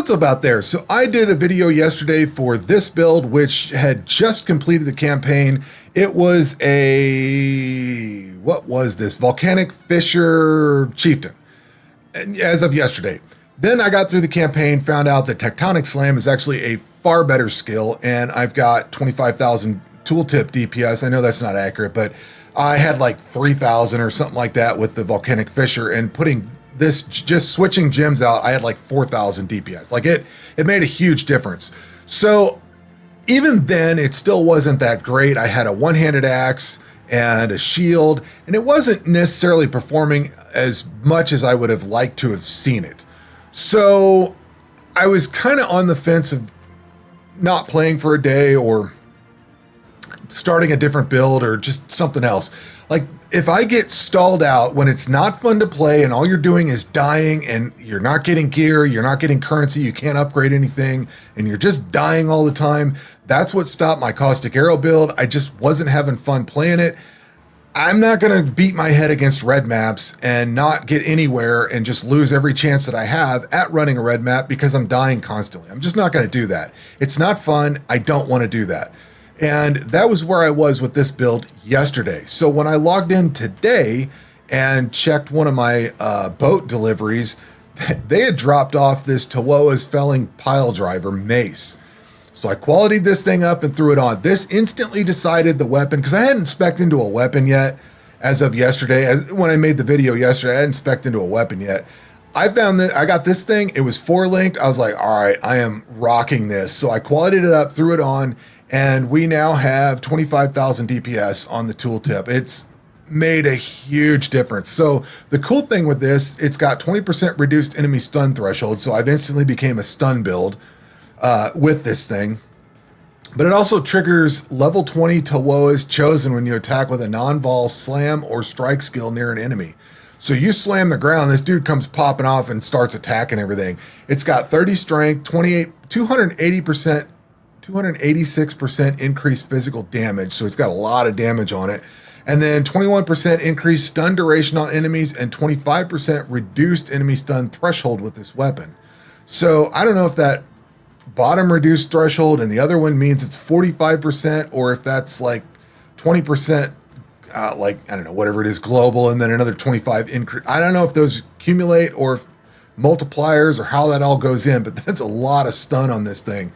What's up out there? So I did a video yesterday for this build, which had just completed the campaign. It was what was this? Volcanic Fissure Chieftain, as of yesterday. Then I got through the campaign, found out that Tectonic Slam is actually a far better skill, and I've got 25,000 tooltip DPS. I know that's not accurate, but I had like 3,000 or something like that with the Volcanic Fissure, and putting this, just switching gems out, I had like 4,000 DPS. Like it made a huge difference. So even then, it still wasn't that great. I had a one-handed axe and a shield, and it wasn't necessarily performing as much as I would have liked to have seen it. So I was kind of on the fence of not playing for a day or starting a different build or just something else. Like, if I get stalled out when it's not fun to play and all you're doing is dying and you're not getting gear, you're not getting currency, you can't upgrade anything, and you're just dying all the time, that's what stopped my Caustic Arrow build. I just wasn't having fun playing it. I'm not going to beat my head against red maps and not get anywhere and just lose every chance that I have at running a red map because I'm dying constantly. I'm just not going to do that. It's not fun. I don't want to do that. And that was where I was with this build yesterday. So when I logged in today and checked one of my boat deliveries, they had dropped off this Tawoa's Felling Pile Driver mace. So I qualityed this thing up and threw it on. This instantly decided the weapon, because I hadn't spec'd into a weapon yet as of yesterday. When I made the video yesterday, I hadn't spec'd into a weapon yet. I found that I got this thing. It was 4-linked. I was like, all right, I am rocking this. So I qualityed it up, threw it on, and we now have 25,000 DPS on the tooltip. It's made a huge difference. So the cool thing with this, it's got 20% reduced enemy stun threshold. So I've instantly became a stun build with this thing. But it also triggers level 20 Tawoa's chosen when you attack with a non-vol slam or strike skill near an enemy. So you slam the ground, this dude comes popping off and starts attacking everything. It's got 30 strength, 286% increased physical damage. So it's got a lot of damage on it. And then 21% increased stun duration on enemies and 25% reduced enemy stun threshold with this weapon. So I don't know if that bottom reduced threshold and the other one means it's 45%, or if that's like 20%, like, I don't know, whatever it is, global, and then another 25 increase. I don't know if those accumulate or if multipliers or how that all goes in, but that's a lot of stun on this thing.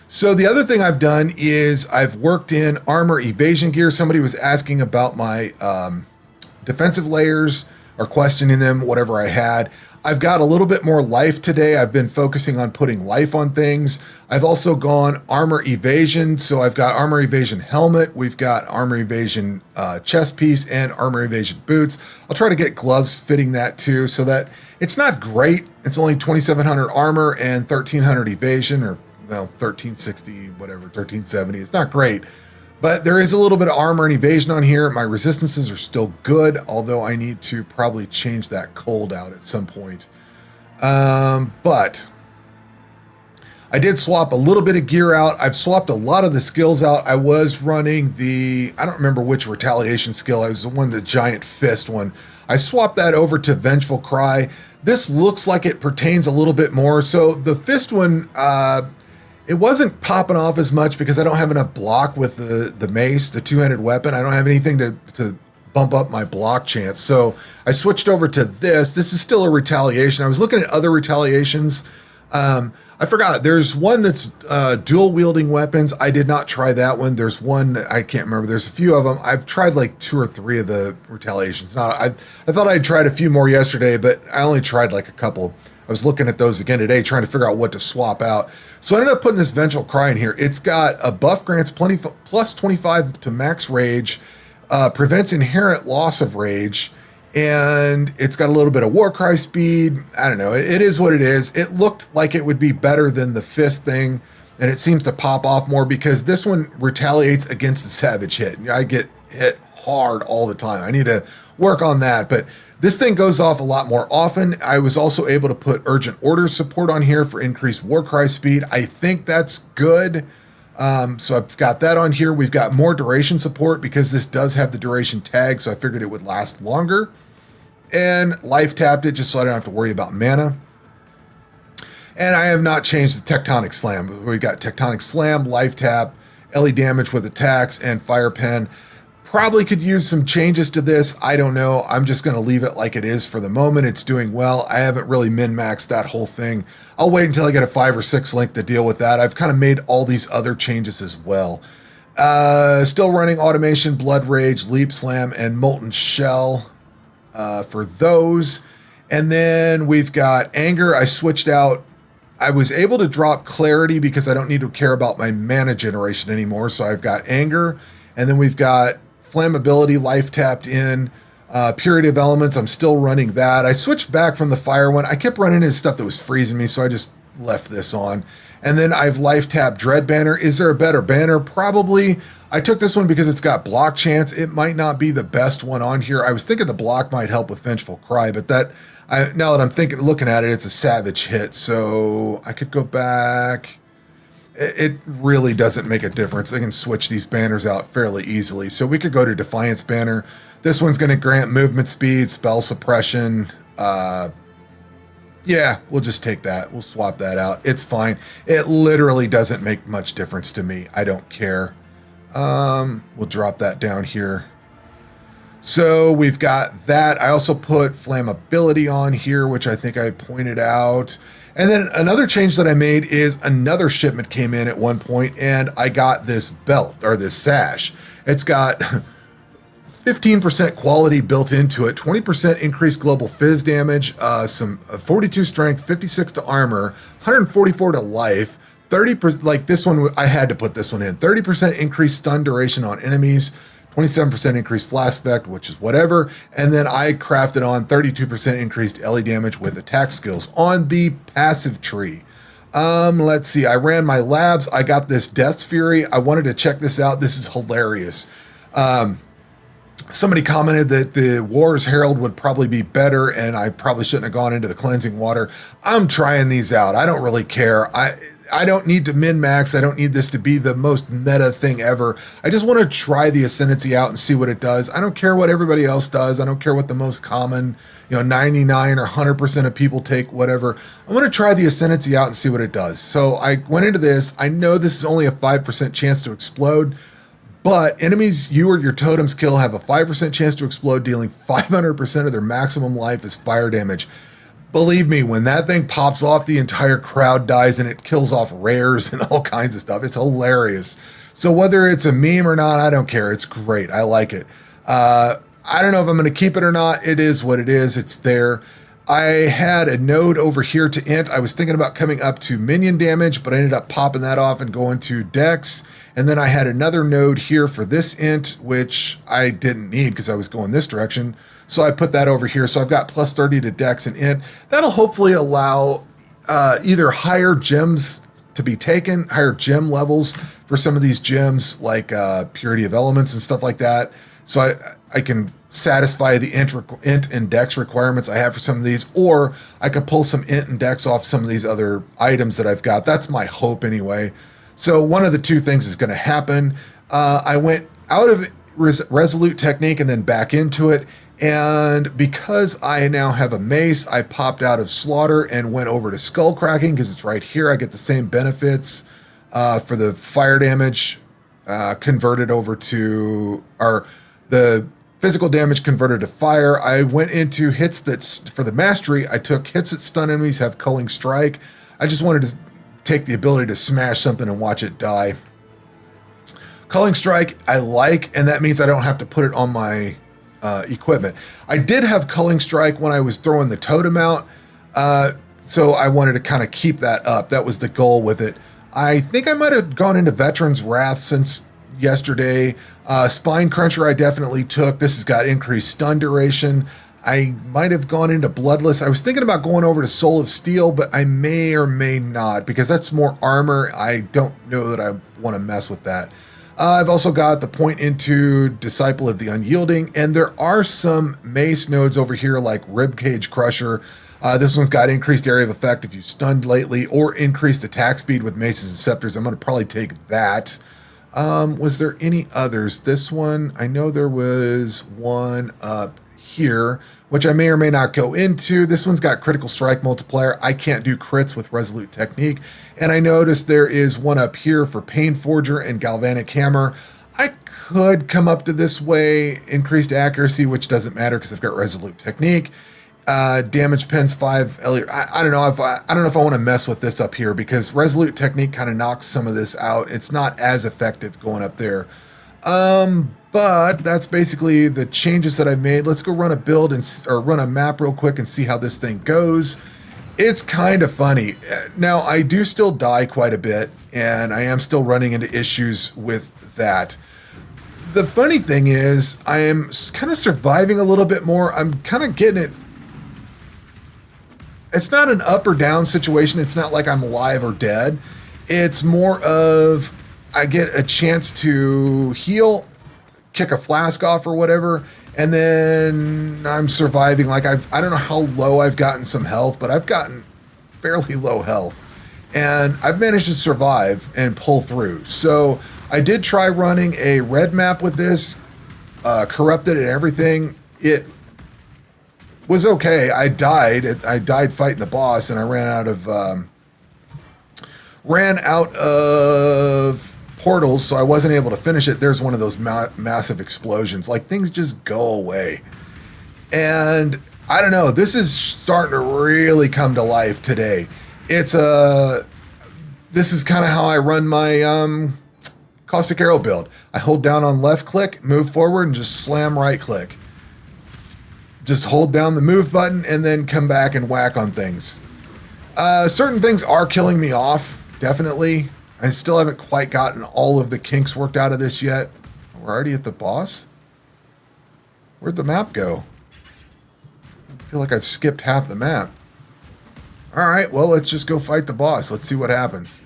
So the other thing I've done is I've worked in armor evasion gear. Somebody was asking about my defensive layers or questioning them, whatever I had. I've got a little bit more life today. I've been focusing on putting life on things. I've also gone armor evasion. So I've got armor evasion helmet. We've got armor evasion chest piece and armor evasion boots. I'll try to get gloves fitting that too, so that it's not great. It's only 2,700 armor and 1,300 evasion, or well, 1360, whatever, 1370. It's not great, but there is a little bit of armor and evasion on here. My resistances are still good, although I need to probably change that cold out at some point. But I did swap a little bit of gear out. I've swapped a lot of the skills out. I was running I don't remember which retaliation skill. I was the one, the giant fist one. I swapped that over to Vengeful Cry. This looks like it pertains a little bit more. So the fist one, it wasn't popping off as much because I don't have enough block with the mace, the two-handed weapon. I don't have anything to bump up my block chance. So I switched over to this. This is still a retaliation. I was looking at other retaliations. I forgot. There's one that's dual wielding weapons. I did not try that one. There's one that I can't remember. There's a few of them. I've tried like 2 or 3 of the retaliations. Now, I thought I'd tried a few more yesterday, but I only tried like a couple. I was looking at those again today, trying to figure out what to swap out. So I ended up putting this Vengeful Cry in here. It's got a buff grants plus 25 to max rage, prevents inherent loss of rage, and it's got a little bit of Warcry speed. I don't know. It is what it is. It looked like it would be better than the fist thing, and it seems to pop off more because this one retaliates against the savage hit. I get hit hard all the time. I need to work on that, but this thing goes off a lot more often. I was also able to put urgent order support on here for increased Warcry speed. I think that's good. So I've got that on here. We've got more duration support because this does have the duration tag, so I figured it would last longer. And life tapped it just so I don't have to worry about mana. And I have not changed the Tectonic Slam. We got Tectonic Slam, Life Tap, Ellie damage with attacks, and Fire Pen. Probably could use some changes to this. I don't know. I'm just going to leave it like it is for the moment. It's doing well. I haven't really min-maxed that whole thing. I'll wait until I get a 5 or 6 link to deal with that. I've kind of made all these other changes as well. Still running Automation, Blood Rage, Leap Slam, and Molten Shell for those. And then we've got Anger. I switched out. I was able to drop Clarity because I don't need to care about my mana generation anymore. So I've got Anger. And then we've got Flammability, Life tapped in. Purity of Elements, I'm still running that. I switched back from the Fire one. I kept running into stuff that was freezing me, so I just left this on. And then I've Life tapped Dread Banner. Is there a better banner? Probably. I took this one because it's got block chance. It might not be the best one on here. I was thinking the block might help with Vengeful Cry, but now that I'm looking at it, it's a savage hit. So I could go back. It really doesn't make a difference. They can switch these banners out fairly easily. So we could go to Defiance Banner. This one's going to grant movement speed, spell suppression. Yeah, we'll just take that. We'll swap that out. It's fine. It literally doesn't make much difference to me. I don't care. We'll drop that down here. So we've got that. I also put Flammability on here, which I think I pointed out. And then another change that I made is another shipment came in at one point, and I got this belt, or this sash. It's got 15% quality built into it, 20% increased global fizz damage, some 42 strength, 56 to armor, 144 to life, 30%, like this one, I had to put this one in, 30% increased stun duration on enemies, 27% increased flash effect, which is whatever, and then I crafted on 32% increased Ellie damage with attack skills on the passive tree. Let's see, I ran my labs, I got this Death's Fury, I wanted to check this out, this is hilarious. Somebody commented that the War's Herald would probably be better, and I probably shouldn't have gone into the cleansing water. I'm trying these out. I don't really care. I don't need to min-max. I don't need this to be the most meta thing ever. I just want to try the Ascendancy out and see what it does. I don't care what everybody else does. I don't care what the most common, 99 or 100% of people take, whatever. I want to try the Ascendancy out and see what it does. So I went into this. I know this is only a 5% chance to explode, but enemies you or your totems kill have a 5% chance to explode, dealing 500% of their maximum life as fire damage. Believe me, when that thing pops off, the entire crowd dies and it kills off rares and all kinds of stuff. It's hilarious. So whether it's a meme or not, I don't care. It's great. I like it. I don't know if I'm going to keep it or not. It is what it is. It's there. I had a node over here to int. I was thinking about coming up to minion damage, but I ended up popping that off and going to dex. And then I had another node here for this int, which I didn't need because I was going this direction. So I put that over here. So I've got plus 30 to dex and int. That'll hopefully allow either higher gems to be taken, higher gem levels for some of these gems like Purity of Elements and stuff like that. So I can satisfy the int and dex requirements I have for some of these, or I could pull some int and dex off some of these other items that I've got. That's my hope anyway. So one of the two things is going to happen. I went out of Resolute Technique and then back into it. And because I now have a mace, I popped out of Slaughter and went over to Skull Cracking because it's right here. I get the same benefits for the fire damage converted over to, or the physical damage converted to fire. I went into hits for the mastery. I took hits that stun enemies, have Culling Strike. I just wanted to take the ability to smash something and watch it die. Culling Strike I like, and that means I don't have to put it on my equipment. I did have Culling Strike when I was throwing the totem out, so I wanted to kind of keep that up. That was the goal with it. I think I might have gone into Veteran's Wrath since yesterday. Spine Cruncher I definitely took. This has got increased stun duration. I might have gone into Bloodless. I was thinking about going over to Soul of Steel, but I may or may not because that's more armor. I don't know that I want to mess with that. I've also got the point into Disciple of the Unyielding, and there are some mace nodes over here like Ribcage Crusher. This one's got increased area of effect if you stunned lately, or increased attack speed with maces and scepters. I'm going to probably take that. Was there any others? This one, I know there was one up here, which I may or may not go into. This one's got critical strike multiplier. I can't do crits with Resolute Technique. And I noticed there is one up here for Pain Forger and Galvanic Hammer. I could come up to this way, increased accuracy, which doesn't matter because I've got Resolute Technique. Damage pens 5. I don't know if I want to mess with this up here because Resolute Technique kind of knocks some of this out. It's not as effective going up there. But that's basically the changes that I've made. Let's go run a build or run a map real quick and see how this thing goes. It's kind of funny. Now, I do still die quite a bit, and I am still running into issues with that. The funny thing is, I am kind of surviving a little bit more. I'm kind of getting it. It's not an up or down situation. It's not like I'm alive or dead. It's more of I get a chance to heal, kick a flask off or whatever, and then I'm surviving. Like I don't know how low I've gotten some health, but I've gotten fairly low health, and I've managed to survive and pull through. So I did try running a red map with this, corrupted and everything. It was okay. I died fighting the boss, and I ran out of portals, so I wasn't able to finish it. There's one of those massive explosions. Like, things just go away. And I don't know, this is starting to really come to life today. This is kind of how I run my Caustic Arrow build. I hold down on left click, move forward, and just slam right click. Just hold down the move button and then come back and whack on things. Certain things are killing me off, definitely. I still haven't quite gotten all of the kinks worked out of this yet. We're already at the boss? Where'd the map go? I feel like I've skipped half the map. Alright, well, let's just go fight the boss. Let's see what happens.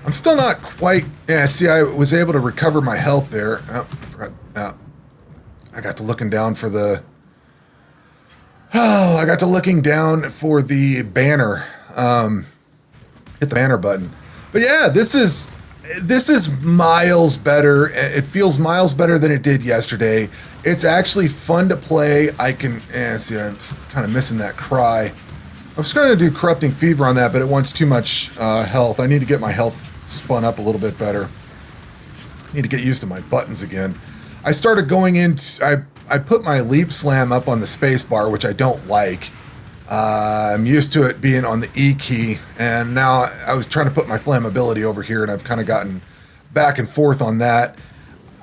I'm still not quite... Yeah, see, I was able to recover my health there. Oh, I forgot. I got to looking down for the... Oh, I got to looking down for the banner. Hit the banner button. But yeah, this is miles better. It feels miles better than it did yesterday. It's actually fun to play. I can... see, I'm kind of missing that cry. I was going to do Corrupting Fever on that, but it wants too much health. I need to get my health spun up a little bit better. I need to get used to my buttons again. I started going into... I put my leap slam up on the space bar, which I don't like. I'm used to it being on the E key, and now I was trying to put my flammability over here, and I've kind of gotten back and forth on that.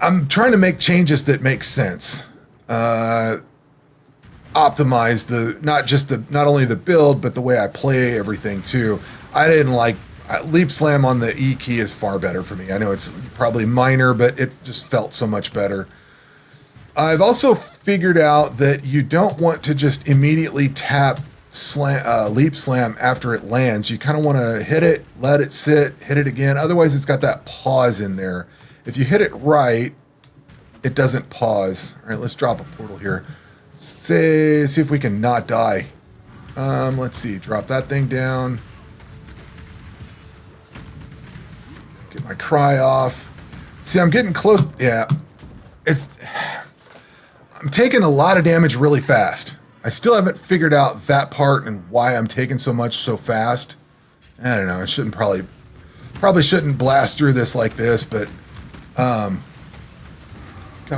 I'm trying to make changes that make sense. Optimize not only the build, but the way I play everything too. I didn't like leap slam on the E key is far better for me. I know it's probably minor, but it just felt so much better. I've also figured out that you don't want to just immediately tap leap slam after it lands. You kind of want to hit it, let it sit, hit it again. Otherwise, it's got that pause in there. If you hit it right, it doesn't pause. All right, let's drop a portal here. See if we can not die. Let's see. Drop that thing down. Get my cry off. See, I'm getting close. Yeah, I'm taking a lot of damage really fast. I still haven't figured out that part and why I'm taking so much so fast. I don't know. I shouldn't probably shouldn't blast through this like this, but got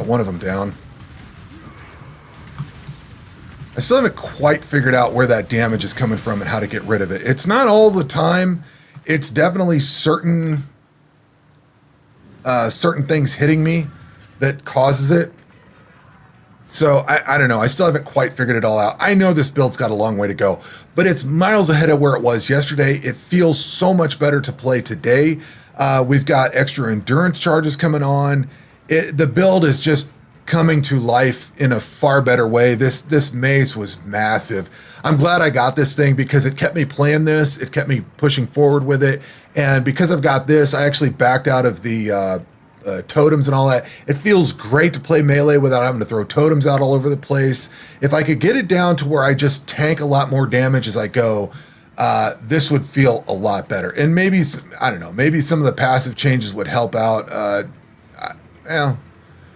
one of them down. I still haven't quite figured out where that damage is coming from and how to get rid of it. It's not all the time. It's definitely certain things hitting me that causes it. So I don't know. I still haven't quite figured it all out. I know this build's got a long way to go, but it's miles ahead of where it was yesterday. It feels so much better to play today. We've got extra endurance charges coming on. The build is just coming to life in a far better way. This mace was massive. I'm glad I got this thing because it kept me playing this. It kept me pushing forward with it. And because I've got this, I actually backed out of the totems and all that. It feels great to play melee without having to throw totems out all over the place. If I could get it down to where I just tank a lot more damage as I go, this would feel a lot better. And maybe, I don't know, maybe some of the passive changes would help out. Well,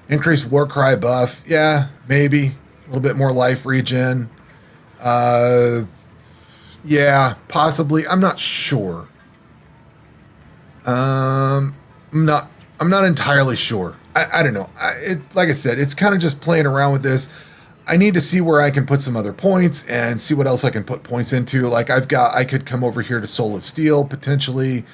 increased Warcry buff. Yeah, maybe. A little bit more life regen. Uh, yeah, possibly. I'm not sure. Um, I'm not. I'm not entirely sure. I don't know. Like I said, it's kind of just playing around with this. I need to see where I can put some other points and see what else I can put points into. Like I could come over here to Soul of Steel potentially.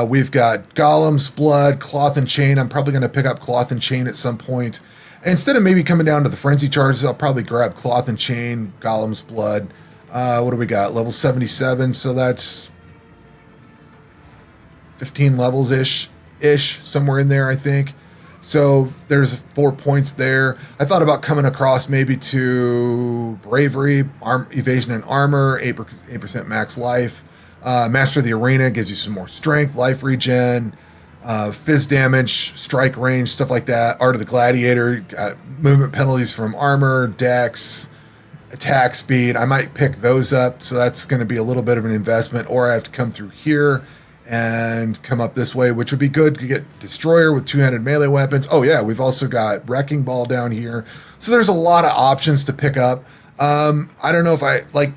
We've got Golem's Blood, Cloth and Chain. I'm probably going to pick up Cloth and Chain at some point. Instead of maybe coming down to the Frenzy charges, I'll probably grab Cloth and Chain, Golem's Blood. What do we got? Level 77. So that's 15 levels ish, somewhere in there, I think. So there's 4 points there. I thought about coming across maybe to Bravery, Evasion and Armor, 8% max life. Master of the Arena gives you some more strength, life regen, fizz damage, strike range, stuff like that. Art of the Gladiator, got movement penalties from armor, dex, attack speed. I might pick those up, so that's going to be a little bit of an investment, or I have to come through here and come up this way, which would be good to get Destroyer with two-handed melee weapons. Oh yeah, we've also got Wrecking Ball down here. So there's a lot of options to pick up. I don't know if I like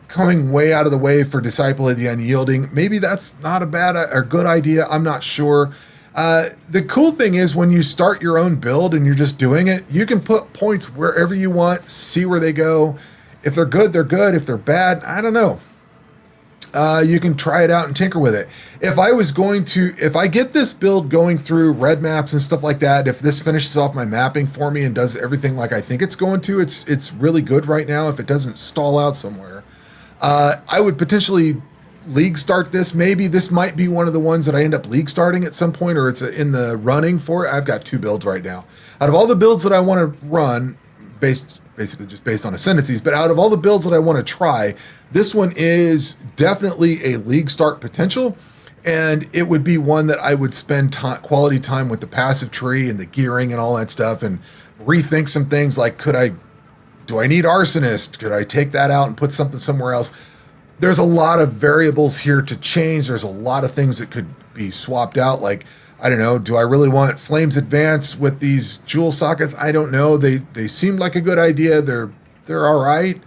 coming way out of the way for Disciple of the Unyielding. Maybe that's not a bad or good idea. I'm not sure. The cool thing is when you start your own build and you're just doing it, you can put points wherever you want, see where they go. If they're good, they're good. If they're bad, I don't know. You can try it out and tinker with it. If I get this build going through red maps and stuff like that, if this finishes off my mapping for me and does everything like I think it's going to, it's really good right now. If it doesn't stall out somewhere, I would potentially league start this. Maybe this might be one of the ones that I end up league starting at some point, or it's in the running for it. I've got 2 builds right now. Out of all the builds that I want to run, basically just based on ascendancies, but out of all the builds that I want to try, this one is definitely a league start potential, and it would be one that I would spend quality time with the passive tree and the gearing and all that stuff, and rethink some things like, do I need Arsonist? Could I take that out and put something somewhere else? There's a lot of variables here to change. There's a lot of things that could be swapped out. Like, I don't know, do I really want Flames Advance with these jewel sockets? I don't know. They seem like a good idea. They're all right.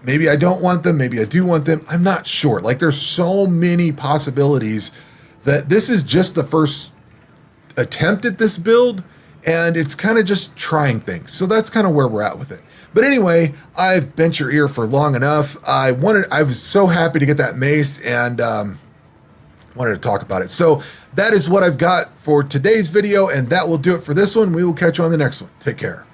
Maybe I don't want them. Maybe I do want them. I'm not sure. Like, there's so many possibilities that this is just the first attempt at this build, and it's kind of just trying things. So that's kind of where we're at with it. But anyway, I've bent your ear for long enough. I was so happy to get that mace, and wanted to talk about it. So that is what I've got for today's video, and that will do it for this one. We will catch you on the next one. Take care.